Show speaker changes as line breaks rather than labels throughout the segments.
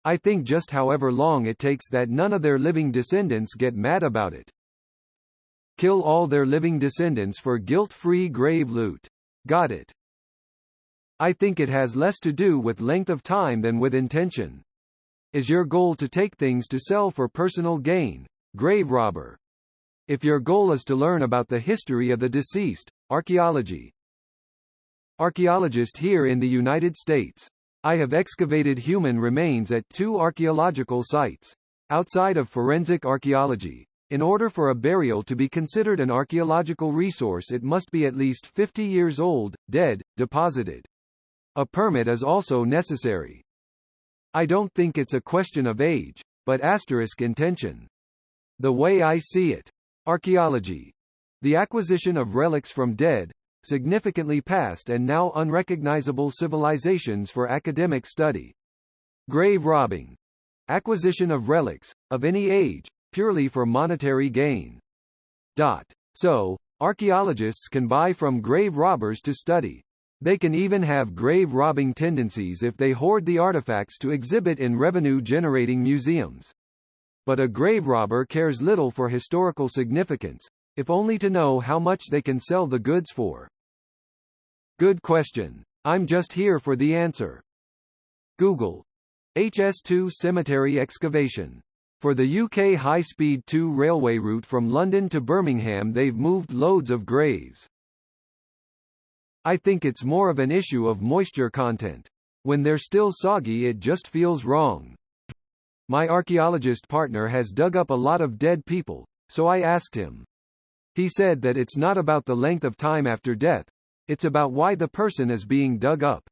I think just however long it takes that none of their living descendants get mad about it. Kill all their living descendants for guilt-free grave loot. Got it. I think it has less to do with length of time than with intention. Is your goal to take things to sell for personal gain? Grave robber. If your goal is to learn about the history of the deceased, archaeology. Archaeologist here in the United States. I have excavated human remains at 2 archaeological sites. Outside of forensic archaeology, in order for a burial to be considered an archaeological resource, it must be at least 50 years old, dead, deposited. A permit is also necessary. I don't think it's a question of age, but asterisk intention. The way I see it. Archaeology. The acquisition of relics from dead, significantly past and now unrecognizable civilizations for academic study. Grave robbing. Acquisition of relics, of any age, purely for monetary gain. So, archaeologists can buy from grave robbers to study. They can even have grave robbing tendencies if they hoard the artifacts to exhibit in revenue-generating museums. But a grave robber cares little for historical significance, if only to know how much they can sell the goods for. Good question. I'm just here for the answer. Google. HS2 cemetery excavation. For the UK high-speed 2 railway route from London to Birmingham, they've moved loads of graves. I think it's more of an issue of moisture content. When they're still soggy, it just feels wrong. My archaeologist partner has dug up a lot of dead people, so I asked him. He said that it's not about the length of time after death, it's about why the person is being dug up.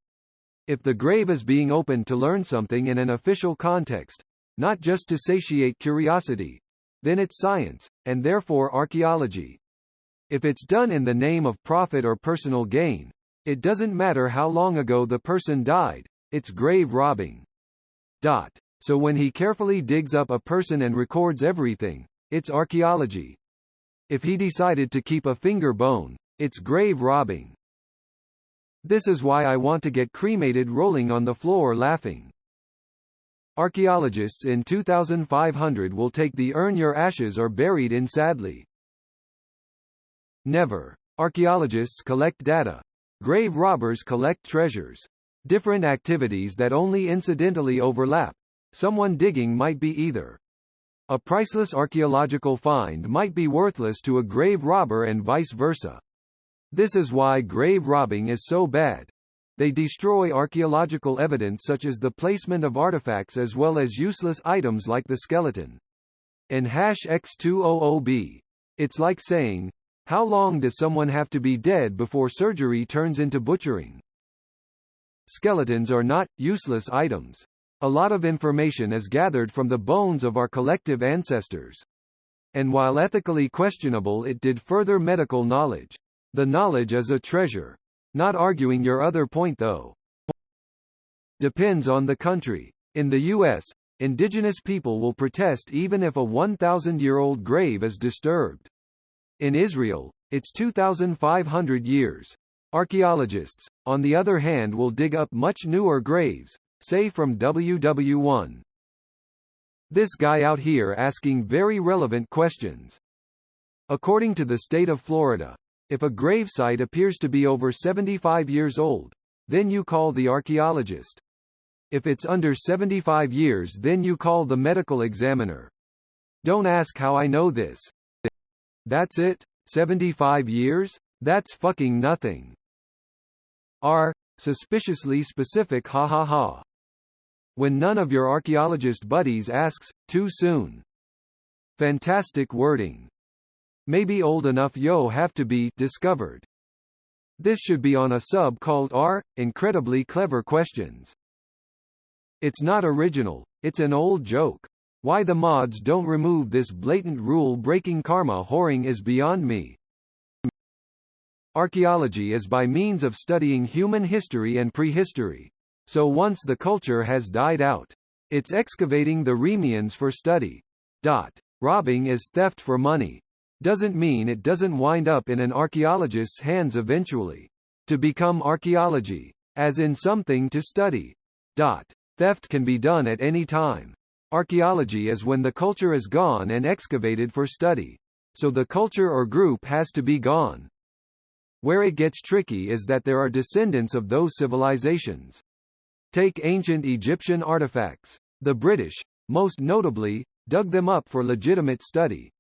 If the grave is being opened to learn something in an official context, not just to satiate curiosity, then it's science, and therefore archaeology. If it's done in the name of profit or personal gain, it doesn't matter how long ago the person died, it's grave robbing. So when he carefully digs up a person and records everything, it's archaeology. If he decided to keep a finger bone, it's grave robbing. This is why I want to get cremated rolling on the floor laughing. Archaeologists in 2500 will take the urn your ashes are buried in sadly. Never. Archaeologists collect data. Grave robbers collect treasures. Different activities that only incidentally overlap. Someone digging might be either. A priceless archaeological find might be worthless to a grave robber and vice versa. This is why grave robbing is so bad. They destroy archaeological evidence such as the placement of artifacts as well as useless items like the skeleton. In #X200b. It's like saying, how long does someone have to be dead before surgery turns into butchering? Skeletons are not useless items. A lot of information is gathered from the bones of our collective ancestors. And while ethically questionable, it did further medical knowledge. The knowledge is a treasure. Not arguing your other point though. Depends on the country. In the US, indigenous people will protest even if a 1,000-year-old grave is disturbed. In Israel, it's 2,500 years. Archaeologists, on the other hand, will dig up much newer graves, say from WW1. This guy out here asking very relevant questions. According to the state of Florida, if a gravesite appears to be over 75 years old, then you call the archaeologist. If it's under 75 years, then you call the medical examiner. Don't ask how I know this. That's it? 75 years? That's fucking nothing. Suspiciously specific, ha ha ha. When none of your archaeologist buddies asks, too soon. Fantastic wording. Maybe old enough yo have to be discovered. This should be on a sub called Incredibly Clever Questions. It's not original, it's an old joke. Why the mods don't remove this blatant rule-breaking karma whoring is beyond me. Archaeology is by means of studying human history and prehistory. So once the culture has died out, it's excavating the remains for study. Robbing is theft for money. Doesn't mean it doesn't wind up in an archaeologist's hands eventually. To become archaeology, as in something to study. Theft can be done at any time. Archaeology is when the culture is gone and excavated for study. So the culture or group has to be gone. Where it gets tricky is that there are descendants of those civilizations. Take ancient Egyptian artifacts. The British, most notably, dug them up for legitimate study,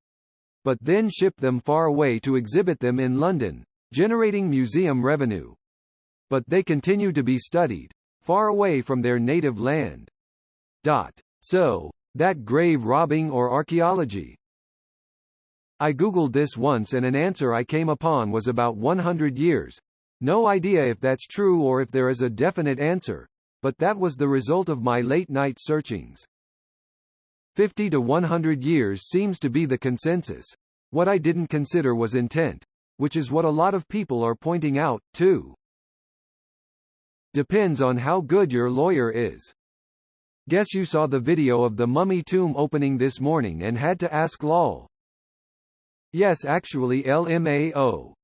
but then shipped them far away to exhibit them in London, generating museum revenue. But they continue to be studied, far away from their native land. So, that grave robbing or archaeology? I googled this once and an answer I came upon was about 100 years. No idea if that's true or if there is a definite answer, but that was the result of my late-night searchings. 50 to 100 years seems to be the consensus. What I didn't consider was intent, which is what a lot of people are pointing out, too. Depends on how good your lawyer is. Guess you saw the video of the mummy tomb opening this morning and had to ask lol. Yes, actually LMAO.